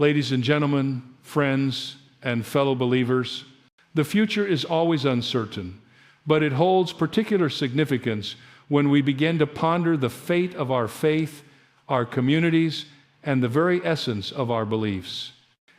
Ladies and gentlemen, friends, and fellow believers, the future is always uncertain, but it holds particular significance when we begin to ponder the fate of our faith, our communities, and the very essence of our beliefs.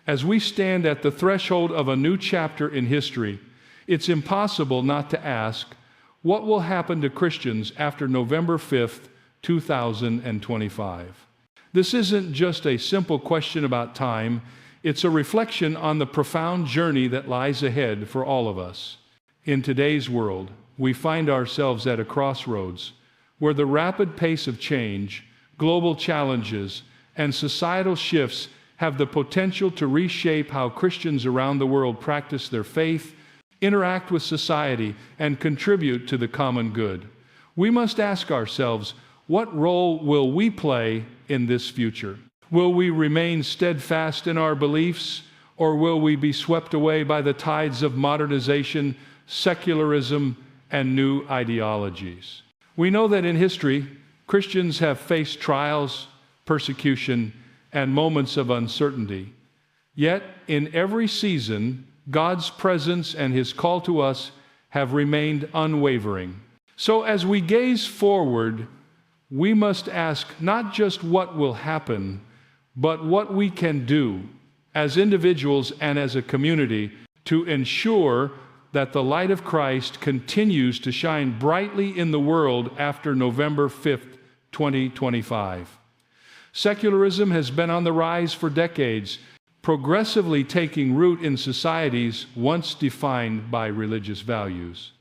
As we stand at the threshold of a new chapter in history, it's impossible not to ask, what will happen to Christians after November 5th, 2025? This isn't just a simple question about time, it's a reflection on the profound journey that lies ahead for all of us. In today's world, we find ourselves at a crossroads where the rapid pace of change, global challenges, and societal shifts have the potential to reshape how Christians around the world practice their faith, interact with society, and contribute to the common good. We must ask ourselves, what role will we play in this future? Will we remain steadfast in our beliefs, or will we be swept away by the tides of modernization, secularism, and new ideologies? We know that in history, Christians have faced trials, persecution, and moments of uncertainty. Yet, in every season, God's presence and His call to us have remained unwavering. So as we gaze forward, we must ask not just what will happen, but what we can do as individuals and as a community to ensure that the light of Christ continues to shine brightly in the world after November 5th, 2025. Secularism has been on the rise for decades, progressively taking root in societies once defined by religious values.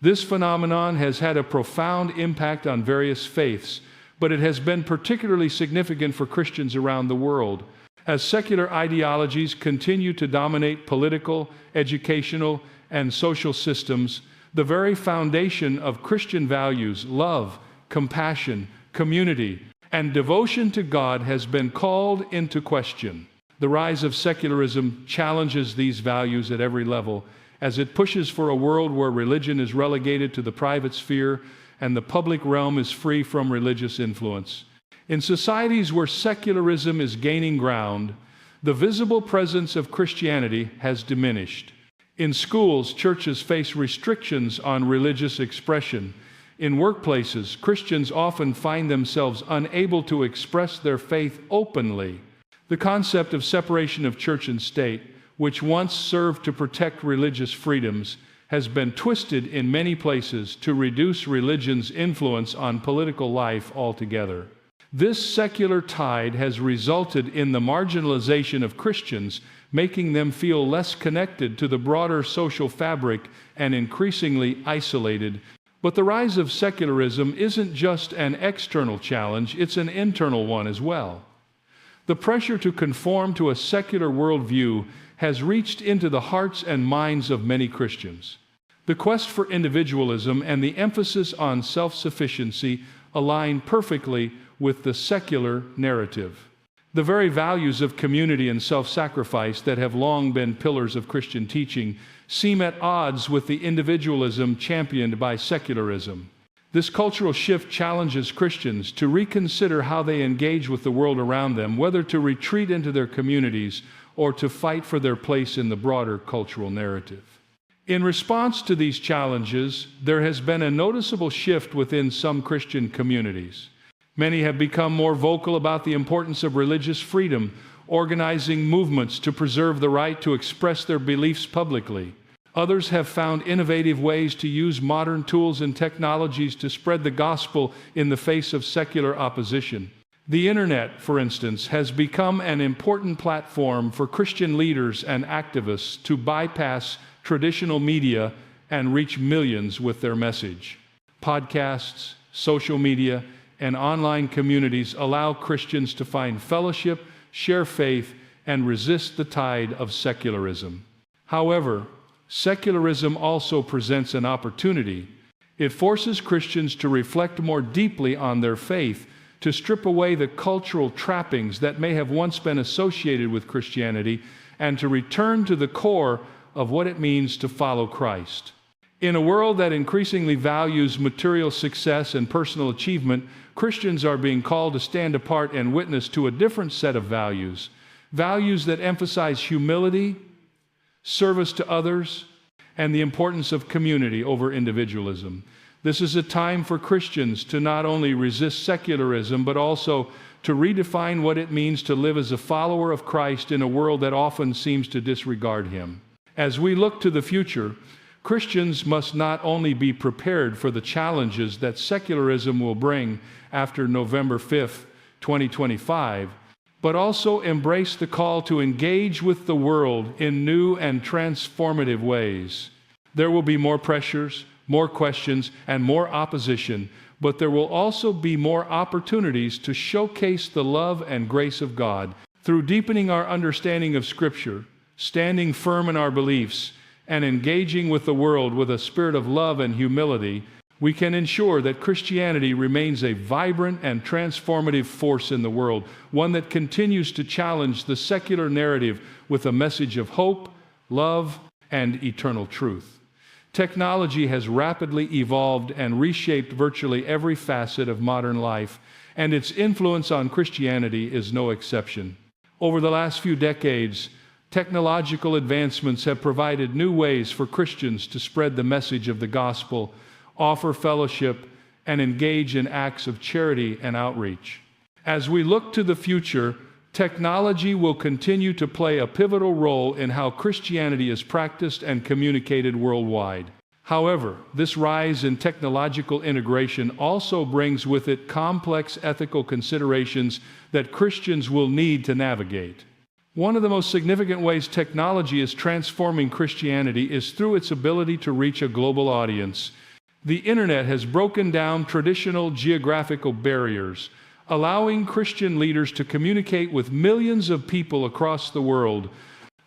This phenomenon has had a profound impact on various faiths, but it has been particularly significant for Christians around the world. As secular ideologies continue to dominate political, educational, and social systems, the very foundation of Christian values, love, compassion, community, and devotion to God has been called into question. The rise of secularism challenges these values at every level, as it pushes for a world where religion is relegated to the private sphere and the public realm is free from religious influence. In societies where secularism is gaining ground, the visible presence of Christianity has diminished. In schools, churches face restrictions on religious expression. In workplaces, Christians often find themselves unable to express their faith openly. The concept of separation of church and state, which once served to protect religious freedoms, has been twisted in many places to reduce religion's influence on political life altogether. This secular tide has resulted in the marginalization of Christians, making them feel less connected to the broader social fabric and increasingly isolated. But the rise of secularism isn't just an external challenge, it's an internal one as well. The pressure to conform to a secular worldview has reached into the hearts and minds of many Christians. The quest for individualism and the emphasis on self-sufficiency align perfectly with the secular narrative. The very values of community and self-sacrifice that have long been pillars of Christian teaching seem at odds with the individualism championed by secularism. This cultural shift challenges Christians to reconsider how they engage with the world around them, whether to retreat into their communities or to fight for their place in the broader cultural narrative. In response to these challenges, there has been a noticeable shift within some Christian communities. Many have become more vocal about the importance of religious freedom, organizing movements to preserve the right to express their beliefs publicly. Others have found innovative ways to use modern tools and technologies to spread the gospel in the face of secular opposition. The internet, for instance, has become an important platform for Christian leaders and activists to bypass traditional media and reach millions with their message. Podcasts, social media, and online communities allow Christians to find fellowship, share faith, and resist the tide of secularism. However, secularism also presents an opportunity. It forces Christians to reflect more deeply on their faith, to strip away the cultural trappings that may have once been associated with Christianity, and to return to the core of what it means to follow Christ. In a world that increasingly values material success and personal achievement, Christians are being called to stand apart and witness to a different set of values, values that emphasize humility, service to others, and the importance of community over individualism. This is a time for Christians to not only resist secularism, but also to redefine what it means to live as a follower of Christ in a world that often seems to disregard him. As we look to the future, Christians must not only be prepared for the challenges that secularism will bring after November 5th, 2025, but also embrace the call to engage with the world in new and transformative ways. There will be more pressures, more questions, and more opposition, but there will also be more opportunities to showcase the love and grace of God through deepening our understanding of Scripture, standing firm in our beliefs, and engaging with the world with a spirit of love and humility. We can ensure that Christianity remains a vibrant and transformative force in the world, one that continues to challenge the secular narrative with a message of hope, love, and eternal truth. Technology has rapidly evolved and reshaped virtually every facet of modern life, and its influence on Christianity is no exception. Over the last few decades, technological advancements have provided new ways for Christians to spread the message of the gospel, offer fellowship, and engage in acts of charity and outreach. As we look to the future, technology will continue to play a pivotal role in how Christianity is practiced and communicated worldwide. However, this rise in technological integration also brings with it complex ethical considerations that Christians will need to navigate. One of the most significant ways technology is transforming Christianity is through its ability to reach a global audience. The internet has broken down traditional geographical barriers, allowing Christian leaders to communicate with millions of people across the world.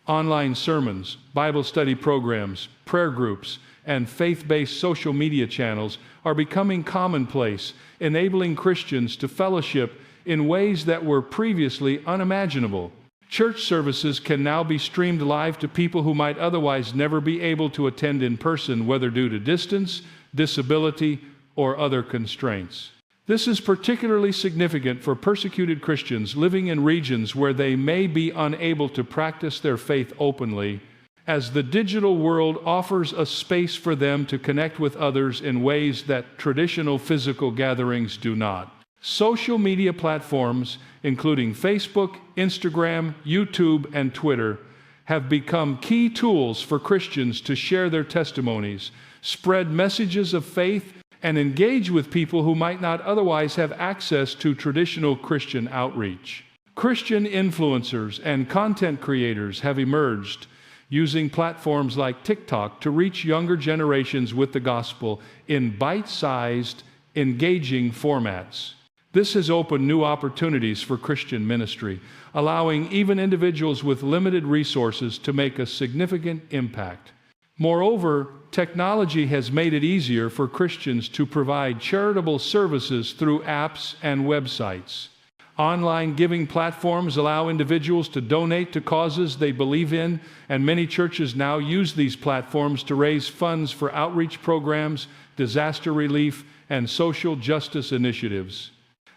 Online sermons, Bible study programs, prayer groups, and faith-based social media channels are becoming commonplace, enabling Christians to fellowship in ways that were previously unimaginable. Church services can now be streamed live to people who might otherwise never be able to attend in person, whether due to distance, disability, or other constraints. This is particularly significant for persecuted Christians living in regions where they may be unable to practice their faith openly, as the digital world offers a space for them to connect with others in ways that traditional physical gatherings do not. Social media platforms, including Facebook, Instagram, YouTube, and Twitter, have become key tools for Christians to share their testimonies, spread messages of faith, and engage with people who might not otherwise have access to traditional Christian outreach. Christian influencers and content creators have emerged, using platforms like TikTok to reach younger generations with the gospel in bite-sized, engaging formats. This has opened new opportunities for Christian ministry, allowing even individuals with limited resources to make a significant impact. Moreover, technology has made it easier for Christians to provide charitable services through apps and websites. Online giving platforms allow individuals to donate to causes they believe in, and many churches now use these platforms to raise funds for outreach programs, disaster relief, and social justice initiatives.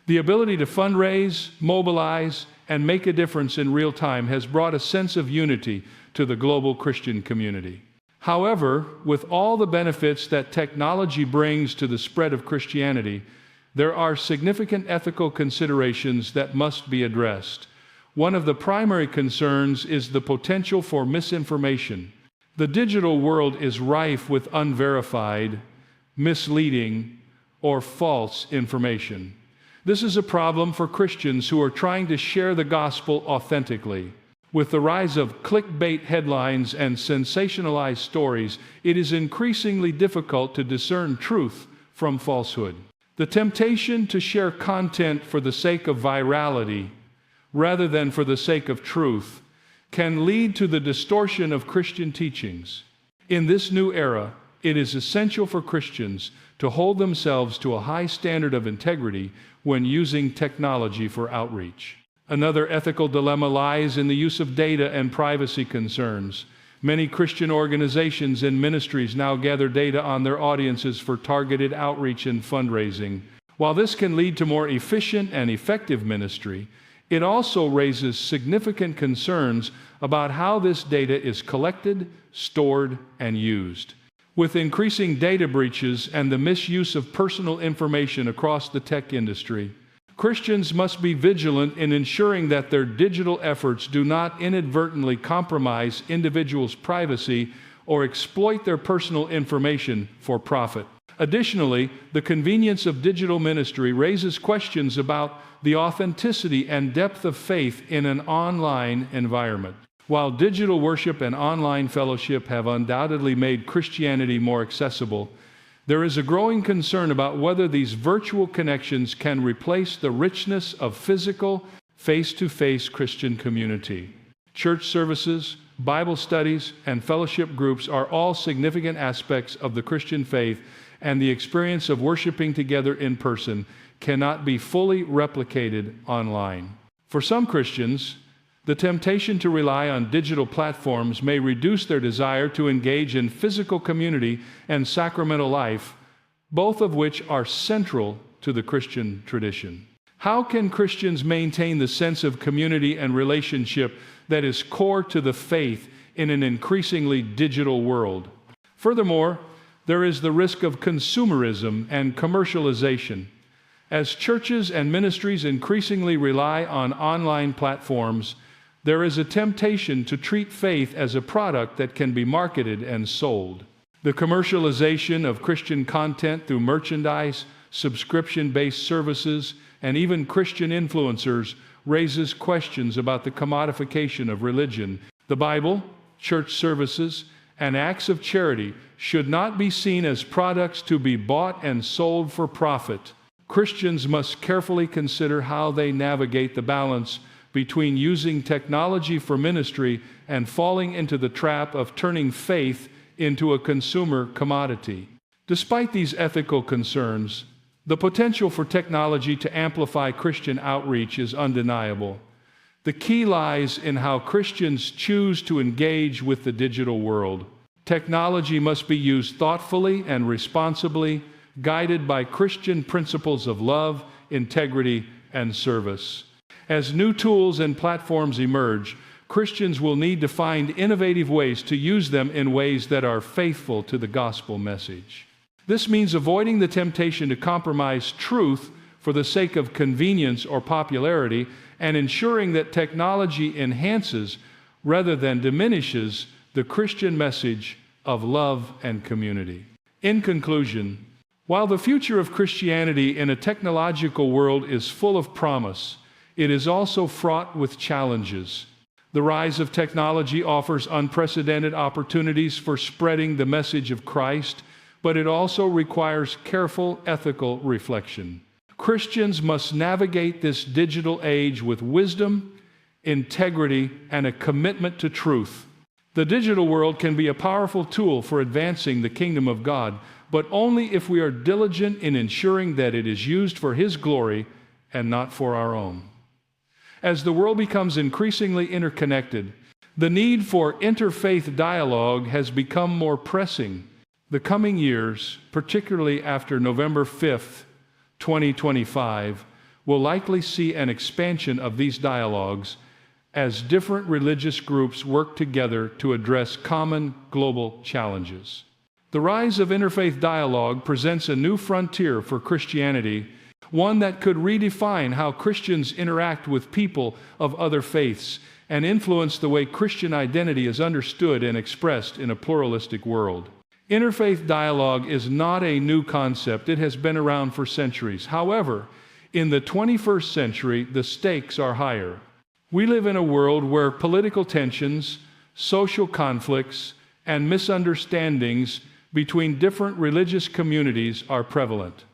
The ability to fundraise, mobilize, and make a difference in real time has brought a sense of unity to the global Christian community. However, with all the benefits that technology brings to the spread of Christianity, there are significant ethical considerations that must be addressed. One of the primary concerns is the potential for misinformation. The digital world is rife with unverified, misleading, or false information. This is a problem for Christians who are trying to share the gospel authentically. With the rise of clickbait headlines and sensationalized stories, it is increasingly difficult to discern truth from falsehood. The temptation to share content for the sake of virality, rather than for the sake of truth, can lead to the distortion of Christian teachings. In this new era, it is essential for Christians to hold themselves to a high standard of integrity when using technology for outreach. Another ethical dilemma lies in the use of data and privacy concerns. Many Christian organizations and ministries now gather data on their audiences for targeted outreach and fundraising. While this can lead to more efficient and effective ministry, It also raises significant concerns about how this data is collected, stored, and used. With increasing data breaches and the misuse of personal information across the tech industry, Christians must be vigilant in ensuring that their digital efforts do not inadvertently compromise individuals' privacy or exploit their personal information for profit. Additionally, the convenience of digital ministry raises questions about the authenticity and depth of faith in an online environment. While digital worship and online fellowship have undoubtedly made Christianity more accessible, there is a growing concern about whether these virtual connections can replace the richness of physical, face-to-face Christian community. Church services, Bible studies, and fellowship groups are all significant aspects of the Christian faith, and the experience of worshiping together in person cannot be fully replicated online. For some Christians, the temptation to rely on digital platforms may reduce their desire to engage in physical community and sacramental life, both of which are central to the Christian tradition. How can Christians maintain the sense of community and relationship that is core to the faith in an increasingly digital world? Furthermore, there is the risk of consumerism and commercialization. As churches and ministries increasingly rely on online platforms, there is a temptation to treat faith as a product that can be marketed and sold. The commercialization of Christian content through merchandise, subscription-based services, and even Christian influencers raises questions about the commodification of religion. The Bible, church services, and acts of charity should not be seen as products to be bought and sold for profit. Christians must carefully consider how they navigate the balance between using technology for ministry and falling into the trap of turning faith into a consumer commodity. Despite these ethical concerns, the potential for technology to amplify Christian outreach is undeniable. The key lies in how Christians choose to engage with the digital world. Technology must be used thoughtfully and responsibly, guided by Christian principles of love, integrity, and service. As new tools and platforms emerge, Christians will need to find innovative ways to use them in ways that are faithful to the gospel message. This means avoiding the temptation to compromise truth for the sake of convenience or popularity, and ensuring that technology enhances rather than diminishes the Christian message of love and community. In conclusion, while the future of Christianity in a technological world is full of promise, it is also fraught with challenges. The rise of technology offers unprecedented opportunities for spreading the message of Christ, but it also requires careful ethical reflection. Christians must navigate this digital age with wisdom, integrity, and a commitment to truth. The digital world can be a powerful tool for advancing the kingdom of God, but only if we are diligent in ensuring that it is used for His glory and not for our own. As the world becomes increasingly interconnected, the need for interfaith dialogue has become more pressing. The coming years, particularly after November 5th, 2025, will likely see an expansion of these dialogues as different religious groups work together to address common global challenges. The rise of interfaith dialogue presents a new frontier for Christianity, one that could redefine how Christians interact with people of other faiths and influence the way Christian identity is understood and expressed in a pluralistic world. Interfaith dialogue is not a new concept. It has been around for centuries. However, in the 21st century, the stakes are higher. We live in a world where political tensions, social conflicts, and misunderstandings between different religious communities are prevalent.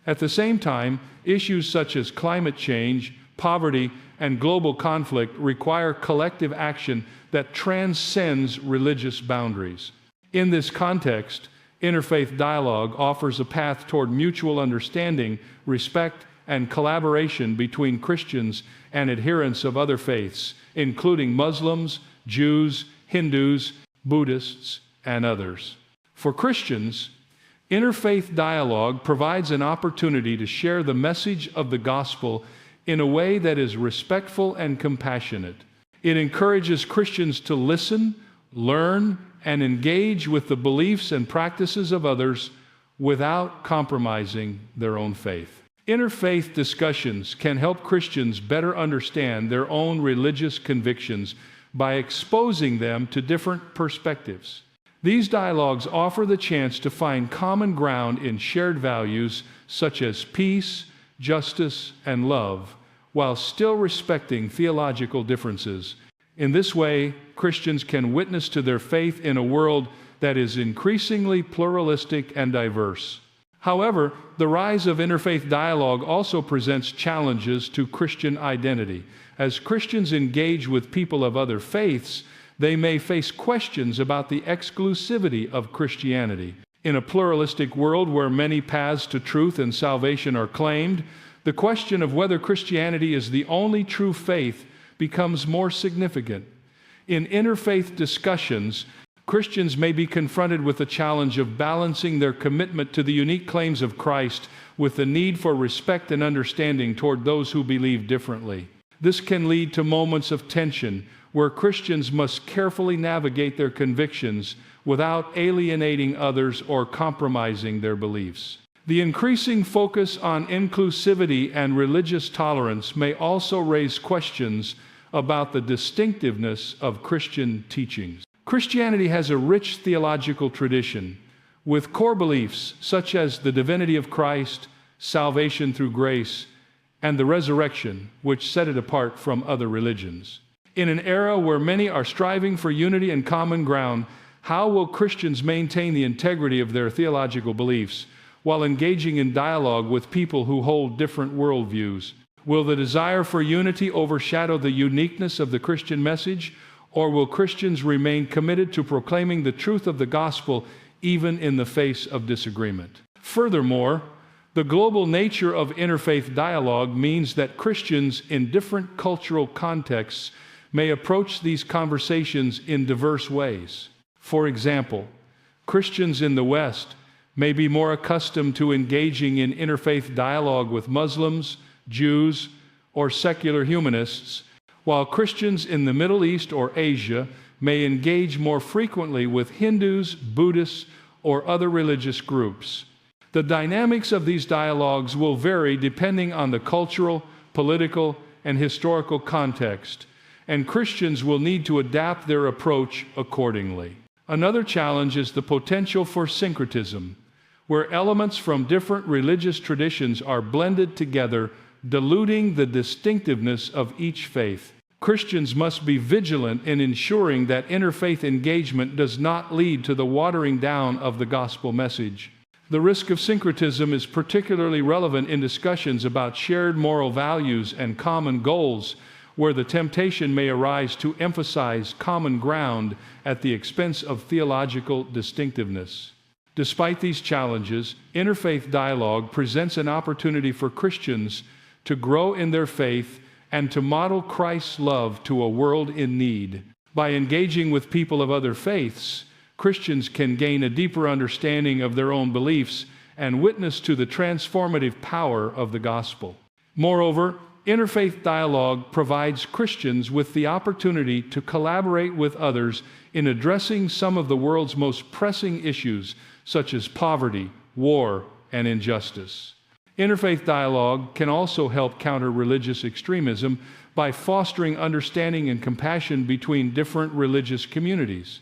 At the same time, issues such as climate change, poverty, and global conflict require collective action that transcends religious boundaries. In this context, interfaith dialogue offers a path toward mutual understanding, respect, and collaboration between Christians and adherents of other faiths, including Muslims, Jews, Hindus, Buddhists, and others. For Christians, interfaith dialogue provides an opportunity to share the message of the gospel in a way that is respectful and compassionate. It encourages Christians to listen, learn, and engage with the beliefs and practices of others without compromising their own faith. Interfaith discussions can help Christians better understand their own religious convictions by exposing them to different perspectives. These dialogues offer the chance to find common ground in shared values such as peace, justice, and love, while still respecting theological differences. In this way, Christians can witness to their faith in a world that is increasingly pluralistic and diverse. However, the rise of interfaith dialogue also presents challenges to Christian identity. As Christians engage with people of other faiths, they may face questions about the exclusivity of Christianity. In a pluralistic world where many paths to truth and salvation are claimed, the question of whether Christianity is the only true faith becomes more significant. In interfaith discussions, Christians may be confronted with the challenge of balancing their commitment to the unique claims of Christ with the need for respect and understanding toward those who believe differently. This can lead to moments of tension where Christians must carefully navigate their convictions without alienating others or compromising their beliefs. The increasing focus on inclusivity and religious tolerance may also raise questions about the distinctiveness of Christian teachings. Christianity has a rich theological tradition with core beliefs such as the divinity of Christ, salvation through grace, and the resurrection, which set it apart from other religions. In an era where many are striving for unity and common ground, how will Christians maintain the integrity of their theological beliefs while engaging in dialogue with people who hold different worldviews? Will the desire for unity overshadow the uniqueness of the Christian message, or will Christians remain committed to proclaiming the truth of the gospel even in the face of disagreement? Furthermore, the global nature of interfaith dialogue means that Christians in different cultural contexts may approach these conversations in diverse ways. For example, Christians in the West may be more accustomed to engaging in interfaith dialogue with Muslims, Jews, or secular humanists, while Christians in the Middle East or Asia may engage more frequently with Hindus, Buddhists, or other religious groups. The dynamics of these dialogues will vary depending on the cultural, political, and historical context, and Christians will need to adapt their approach accordingly. Another challenge is the potential for syncretism, where elements from different religious traditions are blended together, diluting the distinctiveness of each faith. Christians must be vigilant in ensuring that interfaith engagement does not lead to the watering down of the gospel message. The risk of syncretism is particularly relevant in discussions about shared moral values and common goals, where the temptation may arise to emphasize common ground at the expense of theological distinctiveness. Despite these challenges, interfaith dialogue presents an opportunity for Christians to grow in their faith and to model Christ's love to a world in need. By engaging with people of other faiths, Christians can gain a deeper understanding of their own beliefs and witness to the transformative power of the gospel. Moreover, interfaith dialogue provides Christians with the opportunity to collaborate with others in addressing some of the world's most pressing issues, such as poverty, war, and injustice. Interfaith dialogue can also help counter religious extremism by fostering understanding and compassion between different religious communities.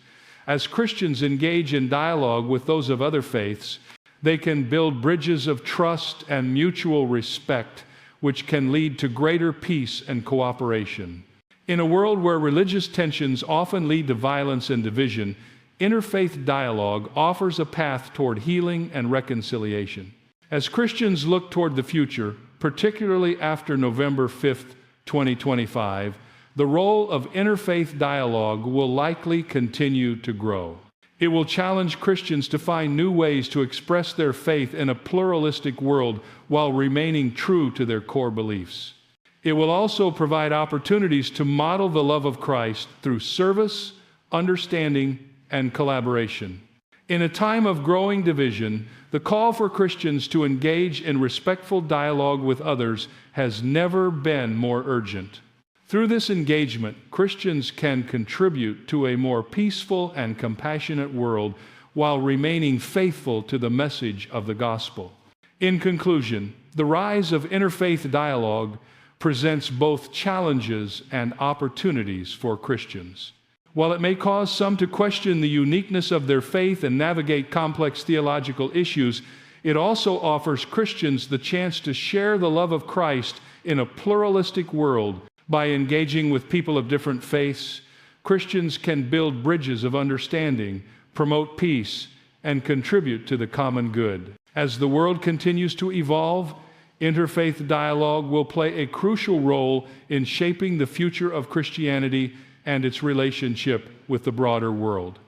As Christians engage in dialogue with those of other faiths, they can build bridges of trust and mutual respect, which can lead to greater peace and cooperation. In a world where religious tensions often lead to violence and division, interfaith dialogue offers a path toward healing and reconciliation. As Christians look toward the future, particularly after November 5th, 2025, the role of interfaith dialogue will likely continue to grow. It will challenge Christians to find new ways to express their faith in a pluralistic world while remaining true to their core beliefs. It will also provide opportunities to model the love of Christ through service, understanding, and collaboration. In a time of growing division, the call for Christians to engage in respectful dialogue with others has never been more urgent. Through this engagement, Christians can contribute to a more peaceful and compassionate world while remaining faithful to the message of the gospel. In conclusion, the rise of interfaith dialogue presents both challenges and opportunities for Christians. While it may cause some to question the uniqueness of their faith and navigate complex theological issues, it also offers Christians the chance to share the love of Christ in a pluralistic world. By engaging with people of different faiths, Christians can build bridges of understanding, promote peace, and contribute to the common good. As the world continues to evolve, interfaith dialogue will play a crucial role in shaping the future of Christianity and its relationship with the broader world.